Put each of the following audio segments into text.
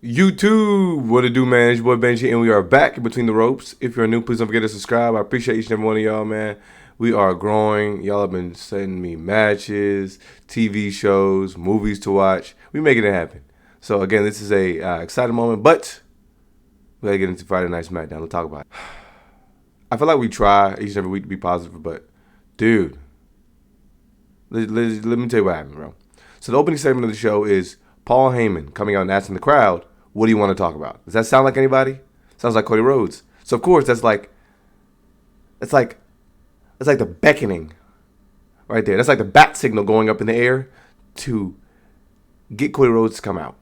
YouTube, what it do, man? It's your boy Benji, and we are back between the ropes. If you're new, please don't forget to subscribe. I appreciate each and every one of y'all, man. We are growing. Y'all have been sending me matches, TV shows, movies to watch. We making it happen. So again, this is a exciting moment, but we gotta get into Friday Night Smackdown. Let's talk about it. I feel like we try each and every week to be positive, but dude, let me tell you what happened, bro. So the opening segment of the show is Paul Heyman coming out and asking the crowd, what do you want to talk about? Does that sound like anybody? Sounds like Cody Rhodes. So of course that's like the beckoning right there. That's like the bat signal going up in the air to get Cody Rhodes to come out.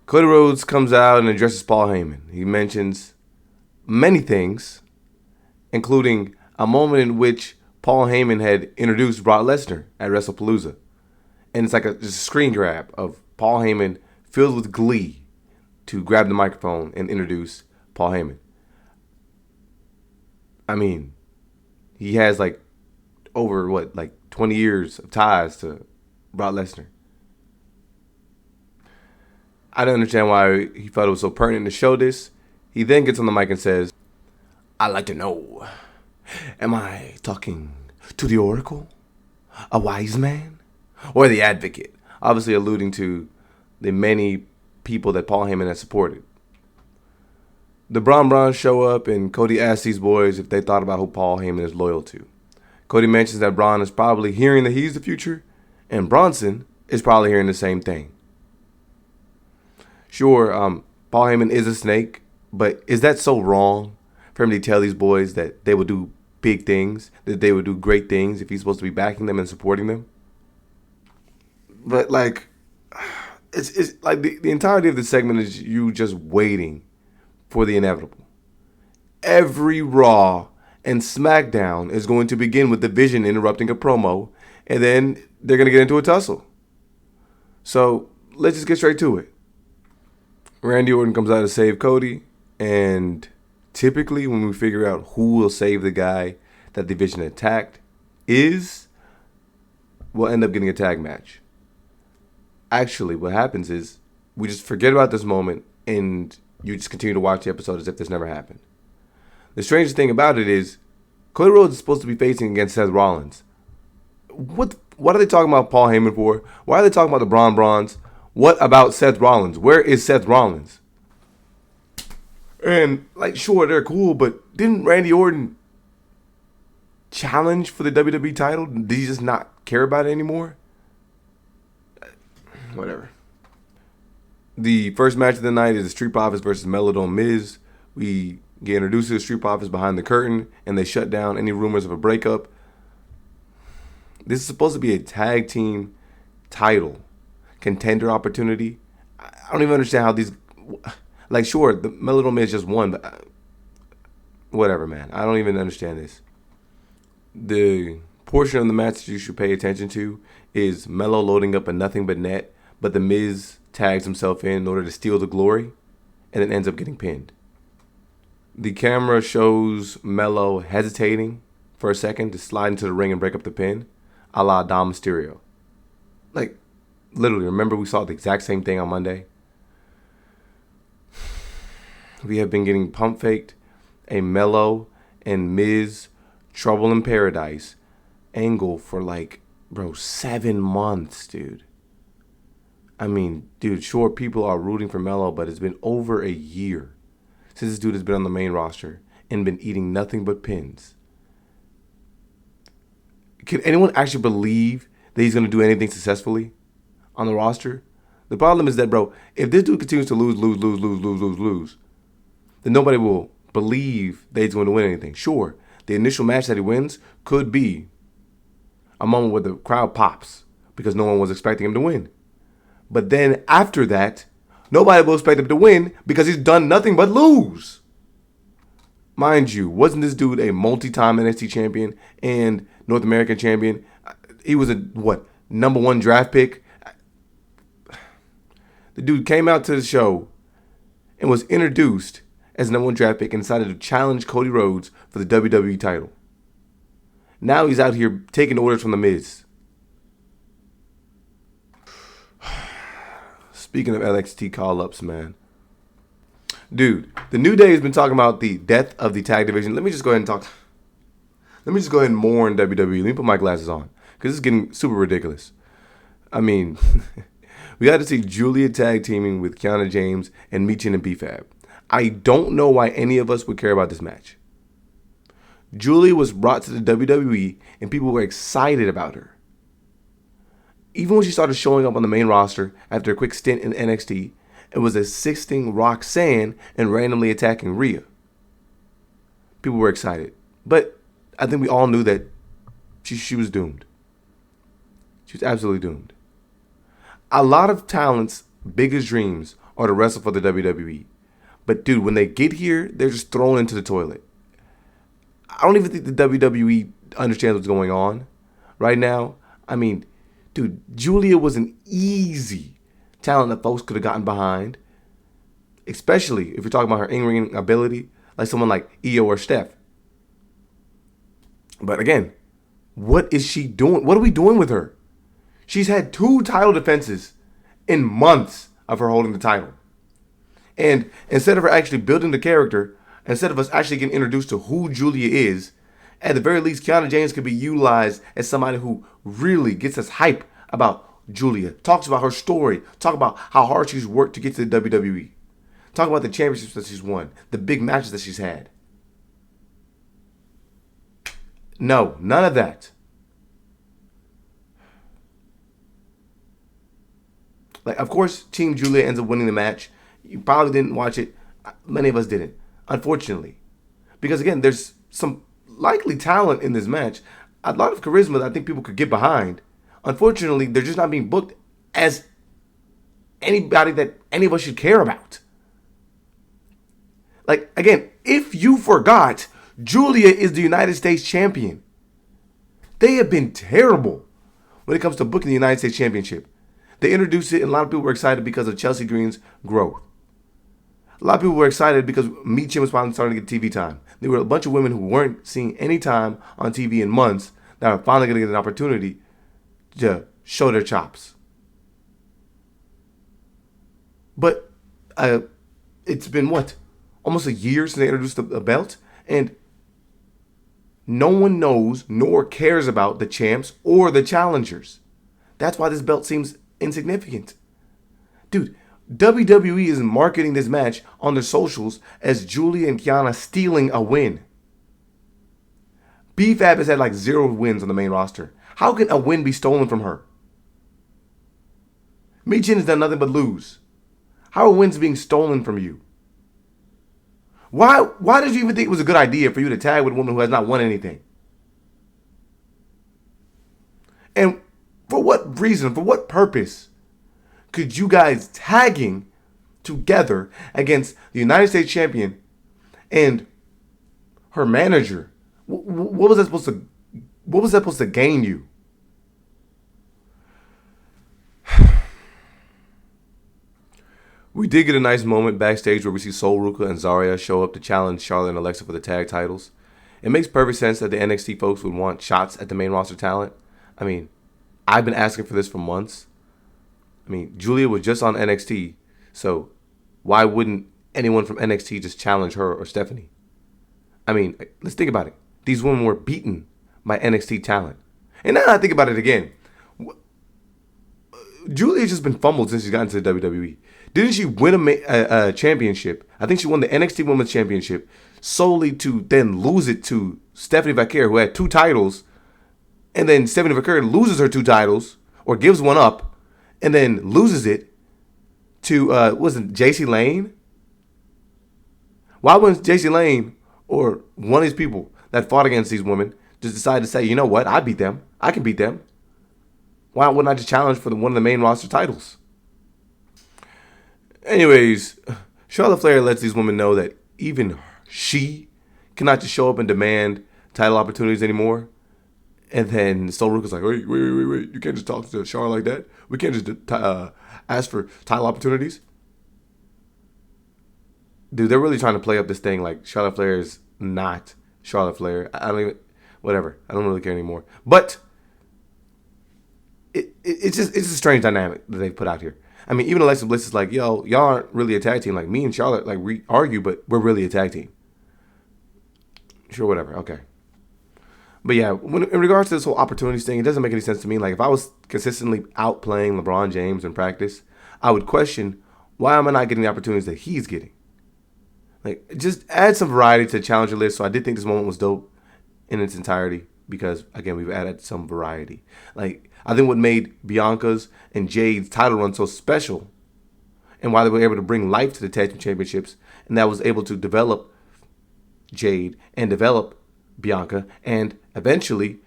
Cody Rhodes comes out and addresses Paul Heyman. He mentions many things, including a moment in which Paul Heyman had introduced Brock Lesnar at WrestlePalooza. And it's like just a screen grab of Paul Heyman filled with glee to grab the microphone and introduce Paul Heyman. I mean, he has over 20 years of ties to Brock Lesnar. I don't understand why he felt it was so pertinent to show this. He then gets on the mic and says, I'd like to know, am I talking to the Oracle, a wise man, or the advocate? Obviously alluding to the many people that Paul Heyman has supported. The Brawns show up and Cody asks these boys if they thought about who Paul Heyman is loyal to. Cody mentions that Braun is probably hearing that he's the future, and Bronson is probably hearing the same thing. Sure, Paul Heyman is a snake, but is that so wrong for him to tell these boys that they will do big things, that they would do great things if he's supposed to be backing them and supporting them? But it's like the entirety of the segment is you just waiting for the inevitable. Every Raw and SmackDown is going to begin with the Vision interrupting a promo, and then they're going to get into a tussle. So let's just get straight to it. Randy Orton comes out to save Cody, and typically when we figure out who will save the guy that the Vision attacked we'll end up getting a tag match. Actually, what happens is we just forget about this moment and you just continue to watch the episode as if this never happened. The strangest thing about it is Cody Rhodes is supposed to be facing against Seth Rollins. What are they talking about Paul Heyman for? Why are they talking about the Brawns? What about Seth Rollins? Where is Seth Rollins? And sure, they're cool, but didn't Randy Orton challenge for the WWE title? Did he just not care about it anymore? Whatever. The first match of the night is the Street Profits versus MELO Miz. We get introduced to the Street Profits behind the curtain, and they shut down any rumors of a breakup. This is supposed to be a tag team title contender opportunity. I don't even understand how these... sure, the MELO Miz just won, but... whatever, man. I don't even understand this. The portion of the match that you should pay attention to is MELO loading up a nothing but net, but the Miz tags himself in order to steal the glory, and then ends up getting pinned. The camera shows MELO hesitating for a second to slide into the ring and break up the pin, a la Dom Mysterio. Literally, remember we saw the exact same thing on Monday? We have been getting pump faked a MELO and Miz Trouble in Paradise angle for 7 months, dude. I mean, dude, sure, people are rooting for MELO, but it's been over a year since this dude has been on the main roster and been eating nothing but pins. Can anyone actually believe that he's going to do anything successfully on the roster? The problem is that, bro, if this dude continues to lose, then nobody will believe that he's going to win anything. Sure, the initial match that he wins could be a moment where the crowd pops because no one was expecting him to win. But then after that, nobody will expect him to win because he's done nothing but lose. Mind you, wasn't this dude a multi-time NXT champion and North American champion? He was number one draft pick? The dude came out to the show and was introduced as number one draft pick and decided to challenge Cody Rhodes for the WWE title. Now he's out here taking orders from The Miz. Speaking of NXT call-ups, man. Dude, the New Day has been talking about the death of the tag division. Let me just go ahead and mourn WWE. Let me put my glasses on, because it's getting super ridiculous. I mean, we got to see Giulia tag teaming with Kiana James and MICHIN and BFAB. I don't know why any of us would care about this match. Giulia was brought to the WWE, and people were excited about her. Even when she started showing up on the main roster after a quick stint in NXT, it was assisting Roxanne and randomly attacking Rhea. People were excited. But I think we all knew that she was doomed. She was absolutely doomed. A lot of talent's biggest dreams are to wrestle for the WWE. But dude, when they get here, they're just thrown into the toilet. I don't even think the WWE understands what's going on right now. I mean, dude, Giulia was an easy talent that folks could have gotten behind, especially if you're talking about her in-ring ability, like someone like Io or Steph. But again, what is she doing? What are we doing with her? She's had 2 title defenses in months of her holding the title. And instead of her actually building the character, instead of us actually getting introduced to who Giulia is, at the very least, Kiana James could be utilized as somebody who really gets us hype about Giulia, talks about her story, talk about how hard she's worked to get to the WWE, talk about the championships that she's won, the big matches that she's had. No, none of that. Like, of course, Team Giulia ends up winning the match. You probably didn't watch it. Many of us didn't, unfortunately. Because, again, there's some likely talent in this match. A lot of charisma that I think people could get behind. Unfortunately, they're just not being booked as anybody that any of us should care about. Like, again, if you forgot, Giulia is the United States champion. They have been terrible when it comes to booking the United States Championship. They introduced it, and a lot of people were excited because of Chelsea Green's growth. A lot of people were excited because MICHIN was finally starting to get TV time. There were a bunch of women who weren't seeing any time on TV in months that are finally going to get an opportunity to show their chops. But it's been, what, almost a year since they introduced the belt? And no one knows nor cares about the champs or the challengers. That's why this belt seems insignificant. Dude, WWE is marketing this match on their socials as Giulia and Kiana stealing a win. BFAB has had like 0 wins on the main roster. How can a win be stolen from her? MICHIN has done nothing but lose. How are wins being stolen from you? Why did you even think it was a good idea for you to tag with a woman who has not won anything? And for what reason, for what purpose could you guys tagging together against the United States champion and her manager? What was that supposed to gain you? We did get a nice moment backstage where we see Sol, Ruca, and Zaria show up to challenge Charlotte and Alexa for the tag titles. It makes perfect sense that the NXT folks would want shots at the main roster talent. I mean, I've been asking for this for months. I mean, Giulia was just on NXT, so why wouldn't anyone from NXT just challenge her or Stephanie? I mean, let's think about it. These women were beaten by NXT talent. And now I think about it again. Giulia's just been fumbled since she's gotten to the WWE. Didn't she win a championship? I think she won the NXT Women's Championship solely to then lose it to Stephanie Vaquer, who had 2 titles. And then Stephanie Vaquer loses her 2 titles, or gives one up, and then loses it to, JC Lane? Why wouldn't JC Lane or one of these people that fought against these women just decide to say, you know what, I beat them. I can beat them. Why wouldn't I just challenge for one of the main roster titles? Anyways, Charlotte Flair lets these women know that even she cannot just show up and demand title opportunities anymore. And then Sol Ruca's like, wait. You can't just talk to Charlotte like that. We can't just ask for title opportunities. Dude, they're really trying to play up this thing like Charlotte Flair is not Charlotte Flair. I don't even, whatever. I don't really care anymore. But it's a strange dynamic that they've put out here. I mean, even Alexa Bliss is like, yo, y'all aren't really a tag team. Like, me and Charlotte, like, we argue, but we're really a tag team. Sure, whatever. Okay. But yeah, in regards to this whole opportunities thing, it doesn't make any sense to me. Like, if I was consistently outplaying LeBron James in practice, I would question, why am I not getting the opportunities that he's getting? Like, just add some variety to the challenger list. So I did think this moment was dope in its entirety because, again, we've added some variety. Like, I think what made Bianca's and Jade's title run so special and why they were able to bring life to the tag team championships, and that was able to develop Jade and develop Bianca and eventually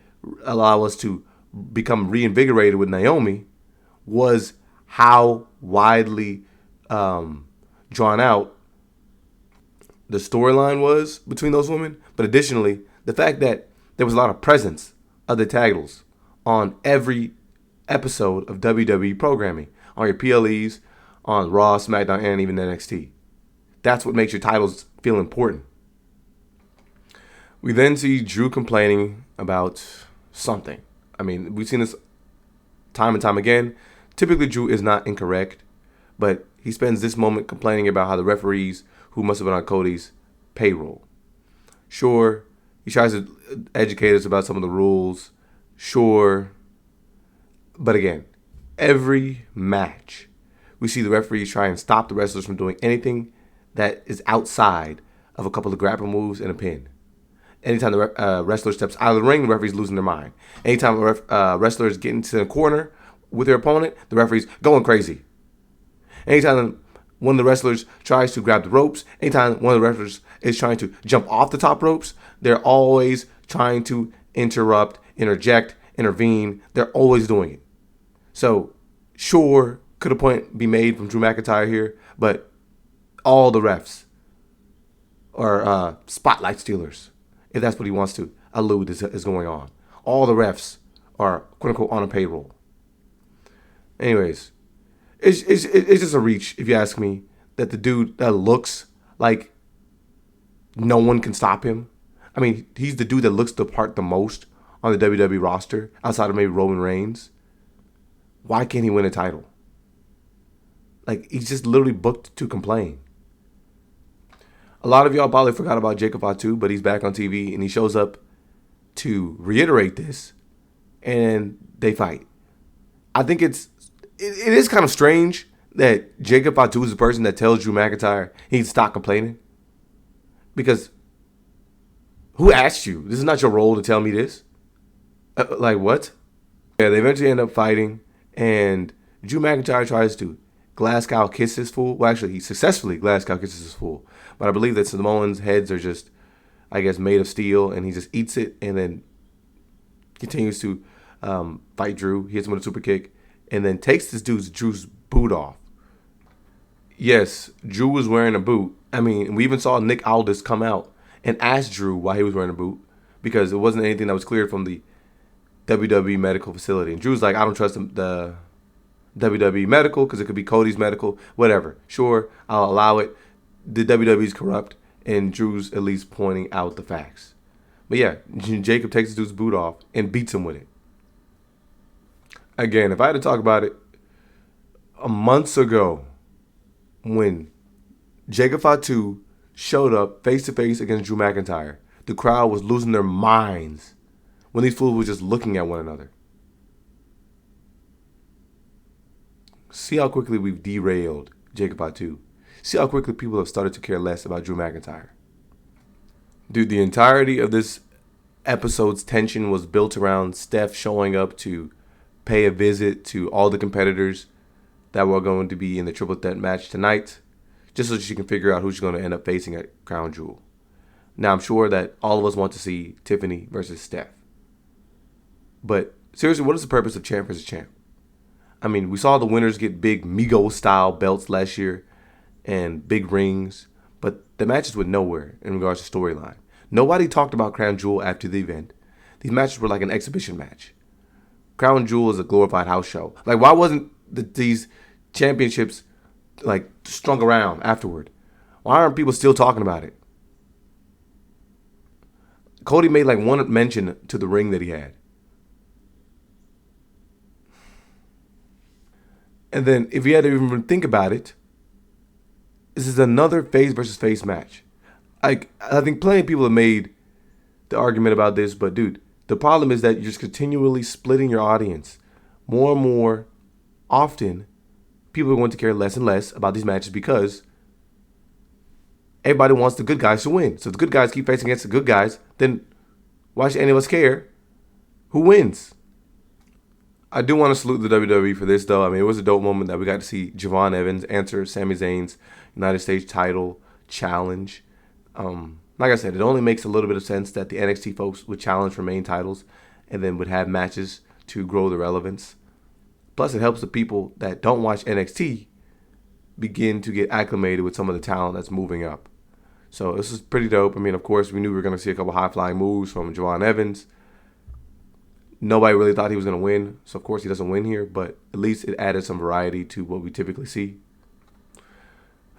allow us to become reinvigorated with Naomi, was how widely drawn out the storyline was between those women. But additionally, the fact that there was a lot of presence of the titles on every episode of WWE programming, on your PLEs, on Raw, SmackDown, and even NXT. That's what makes your titles feel important. We then see Drew complaining about something. I mean, we've seen this time and time again. Typically, Drew is not incorrect, but he spends this moment complaining about how the referees who must have been on CODY's payroll. Sure, he tries to educate us about some of the rules. Sure. But again, every match, we see the referees try and stop the wrestlers from doing anything that is outside of a couple of grapple moves and a pin. Anytime the wrestler steps out of the ring, the referee's losing their mind. Anytime a wrestler is getting to the corner with their opponent, the referee's going crazy. Anytime one of the wrestlers tries to grab the ropes, anytime one of the wrestlers is trying to jump off the top ropes, they're always trying to interrupt, interject, intervene. They're always doing it. So, sure, could a point be made from Drew McIntyre here, but all the refs are spotlight stealers, if that's what he wants to allude is going on. All the refs are, quote-unquote, on a payroll. Anyways, it's just a reach, if you ask me, that the dude that looks like no one can stop him. I mean, he's the dude that looks the part the most on the WWE roster, outside of maybe Roman Reigns. Why can't he win a title? Like, he's just literally booked to complain. A lot of y'all probably forgot about Jacob Fatu, but he's back on TV and he shows up to reiterate this, and they fight. I think it is kind of strange that Jacob Fatu is the person that tells Drew McIntyre he needs to stop complaining. Because who asked you? This is not your role to tell me this. Like, what? Yeah, they eventually end up fighting, and Drew McIntyre tries to Glasgow kiss his fool. Well, actually, he successfully Glasgow kisses his fool. But I believe that Samoans' heads are just, I guess, made of steel, and he just eats it and then continues to fight Drew. He hits him with a super kick and then takes Drew's boot off. Yes, Drew was wearing a boot. I mean, we even saw Nick Aldis come out and ask Drew why he was wearing a boot, because it wasn't anything that was cleared from the WWE medical facility. And Drew's like, I don't trust the WWE medical because it could be CODY's medical, whatever. Sure, I'll allow it. The WWE's corrupt, and Drew's at least pointing out the facts. But yeah, Jacob takes the dude's boot off and beats him with it. Again, if I had to talk about it, months ago, when Jacob Fatu showed up face-to-face against Drew McIntyre, the crowd was losing their minds when these fools were just looking at one another. See how quickly we've derailed Jacob Fatu. See how quickly people have started to care less about Drew McIntyre. Dude, the entirety of this episode's tension was built around Steph showing up to pay a visit to all the competitors that were going to be in the triple threat match tonight, just so she can figure out who she's going to end up facing at Crown Jewel. Now, I'm sure that all of us want to see Tiffany versus Steph. But seriously, what is the purpose of champ versus champ? I mean, we saw the winners get big Migos-style belts last year and big rings, but the matches went nowhere in regards to storyline. Nobody talked about Crown Jewel after the event. These matches were like an exhibition match. Crown Jewel is a glorified house show. Like, why wasn't these championships like strung around afterward? Why aren't people still talking about it? CODY made like one mention to the ring that he had. And then if you had to even think about it, this is another face versus face match. Like, I think plenty of people have made the argument about this, but dude, the problem is that you're just continually splitting your audience. More and more often, people are going to care less and less about these matches because everybody wants the good guys to win. So if the good guys keep facing against the good guys, then why should any of us care who wins? I do want to salute the WWE for this, though. I mean, it was a dope moment that we got to see Javon Evans answer Sami Zayn's United States title challenge. Like I said, it only makes a little bit of sense that the NXT folks would challenge for main titles and then would have matches to grow the relevance. Plus, it helps the people that don't watch NXT begin to get acclimated with some of the talent that's moving up. So this is pretty dope. I mean, of course, we knew we were going to see a couple high-flying moves from Javon Evans. Nobody really thought he was going to win, so of course he doesn't win here, but at least it added some variety to what we typically see.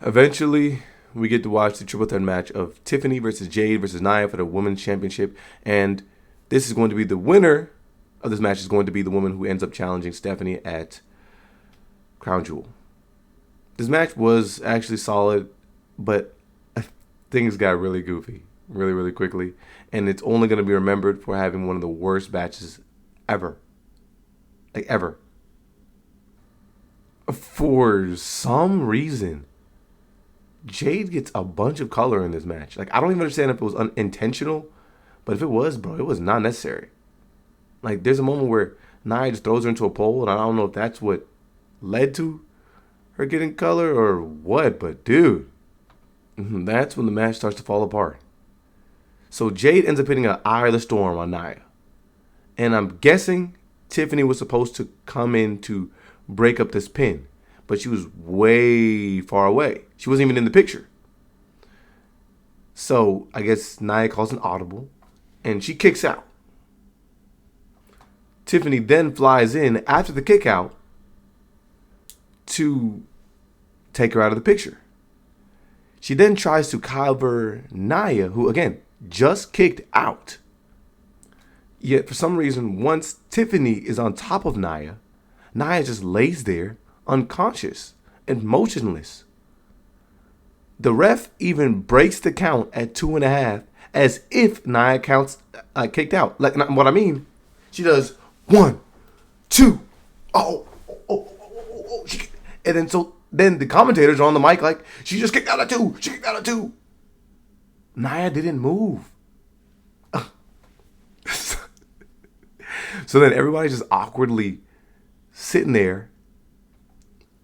Eventually, we get to watch the triple threat match of Tiffany versus Jade versus Nia for the Women's Championship, and this is going to be the winner of this match is going to be the woman who ends up challenging Stephanie at Crown Jewel. This match was actually solid, but things got really goofy really, really quickly, and it's only going to be remembered for having one of the worst matches ever. Like, ever. For some reason, Jade gets a bunch of color in this match. Like, I don't even understand if it was unintentional, but if it was, bro, it was not necessary. Like, there's a moment where Nia just throws her into a pole, and I don't know if that's what led to her getting color or what, but dude, that's when the match starts to fall apart. So Jade ends up hitting an Eye of the Storm on Nia. And I'm guessing Tiffany was supposed to come in to break up this pin, but she was way far away. She wasn't even in the picture. So I guess Nia calls an audible, and she kicks out. Tiffany then flies in after the kick out to take her out of the picture. She then tries to cover Nia, who again just kicked out. Yet for some reason, once Tiffany is on top of Nia, Nia just lays there unconscious and motionless. The ref even breaks the count at 2.5 as if Nia counts kicked out. Like, what I mean, she does 1, 2, and then the commentators are on the mic like, she just kicked out at 2. She kicked out at 2. Nia didn't move. So then everybody's just awkwardly sitting there.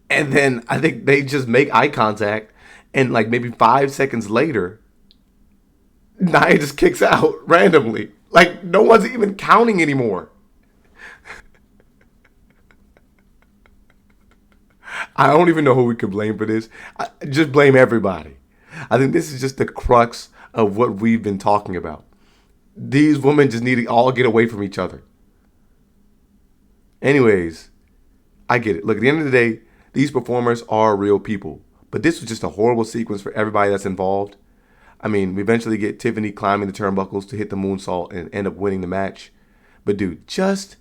And then I think they just make eye contact. And like maybe 5 seconds later, Nia just kicks out randomly. Like, no one's even counting anymore. I don't even know who we could blame for this. Just blame everybody. I think this is just the crux of what we've been talking about. These women just need to all get away from each other. Anyways, I get it. Look, at the end of the day, these performers are real people. But this was just a horrible sequence for everybody that's involved. I mean, we eventually get Tiffany climbing the turnbuckles to hit the moonsault and end up winning the match. But dude, just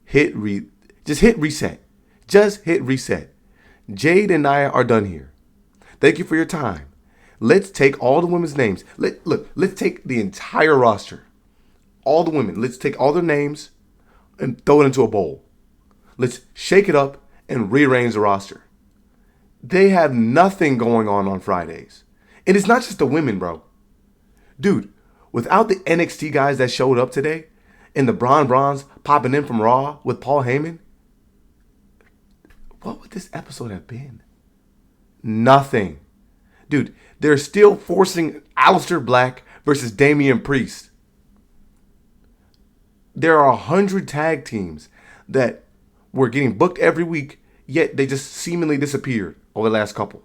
hit reset. Just hit reset. Jade and Nia are done here. Thank you for your time. Let's take all the women's names. Let's take the entire roster. All the women. Let's take all their names and throw it into a bowl. Let's shake it up and rearrange the roster. They have nothing going on Fridays. And it's not just the women, bro. Dude, without the NXT guys that showed up today and the Bronze popping in from Raw with Paul Heyman, what would this episode have been? Nothing. Dude, they're still forcing Aleister Black versus Damian Priest. There are 100 tag teams that were getting booked every week, yet they just seemingly disappeared over the last couple.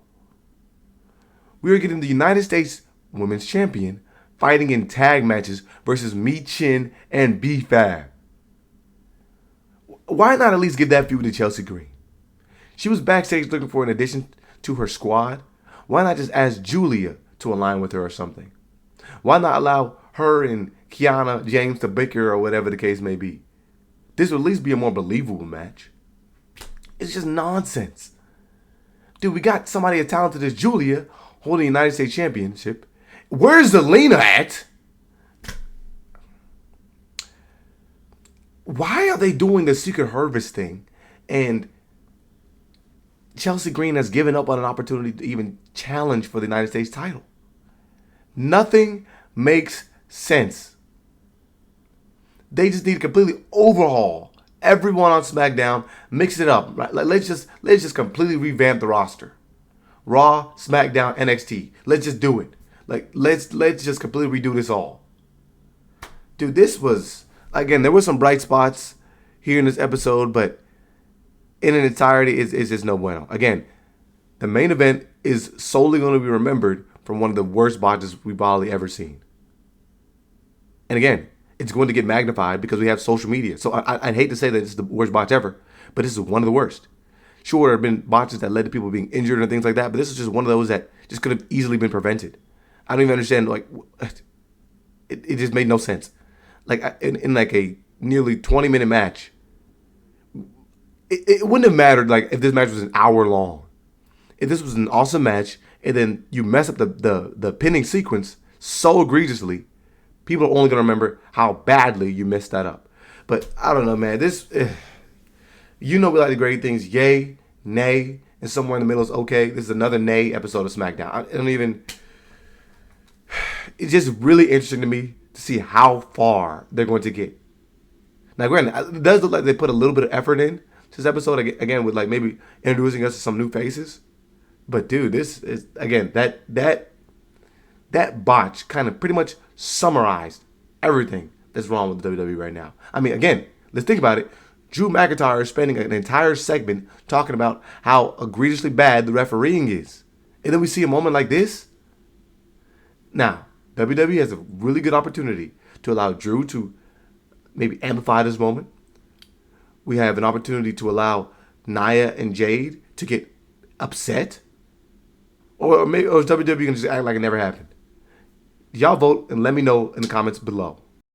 We are getting the United States Women's Champion fighting in tag matches versus MICHIN and BFAB. Why not at least give that feud to Chelsea Green? She was backstage looking for an addition to her squad. Why not just ask GIULIA to align with her or something? Why not allow her and KIANNA, James to bicker or whatever the case may be? This would at least be a more believable match. It's just nonsense. Dude, we got somebody as talented as Giulia holding the United States Championship. Where's Zelina at? Why are they doing the Secret Harvest thing? And Chelsea Green has given up on an opportunity to even challenge for the United States title. Nothing makes sense. They just need to completely overhaul everyone on SmackDown, mix it up. Right? Like, let's just completely revamp the roster. Raw, SmackDown, NXT. Let's just do it. Like, let's just completely redo this all. Dude, this was, again, there were some bright spots here in this episode, but in an entirety, it's just no bueno. Again, the main event is solely going to be remembered from one of the worst botches we've probably ever seen. And again, it's going to get magnified because we have social media. So I'd hate to say that it's the worst botch ever, but this is one of the worst. Sure, there have been botches that led to people being injured and things like that, but this is just one of those that just could have easily been prevented. I don't even understand, like, it just made no sense. Like, in like a nearly 20-minute match, it wouldn't have mattered, like, if this match was an hour long. If this was an awesome match, and then you mess up the pinning sequence so egregiously, people are only going to remember how badly you messed that up. But I don't know, man. This, you know, we like the great things. Yay, nay, and somewhere in the middle is okay. This is another nay episode of SmackDown. I don't even. It's just really interesting to me to see how far they're going to get. Now, granted, it does look like they put a little bit of effort in to this episode, again, with like maybe introducing us to some new faces. But dude, this is, again, that botch kind of pretty much summarized everything that's wrong with the WWE right now. I mean, again, let's think about it. Drew McIntyre is spending an entire segment talking about how egregiously bad the refereeing is. And then we see a moment like this. Now, WWE has a really good opportunity to allow Drew to maybe amplify this moment. We have an opportunity to allow Nia and Jade to get upset. Or maybe, or is WWE going to just act like it never happened? Y'all vote and let me know in the comments below.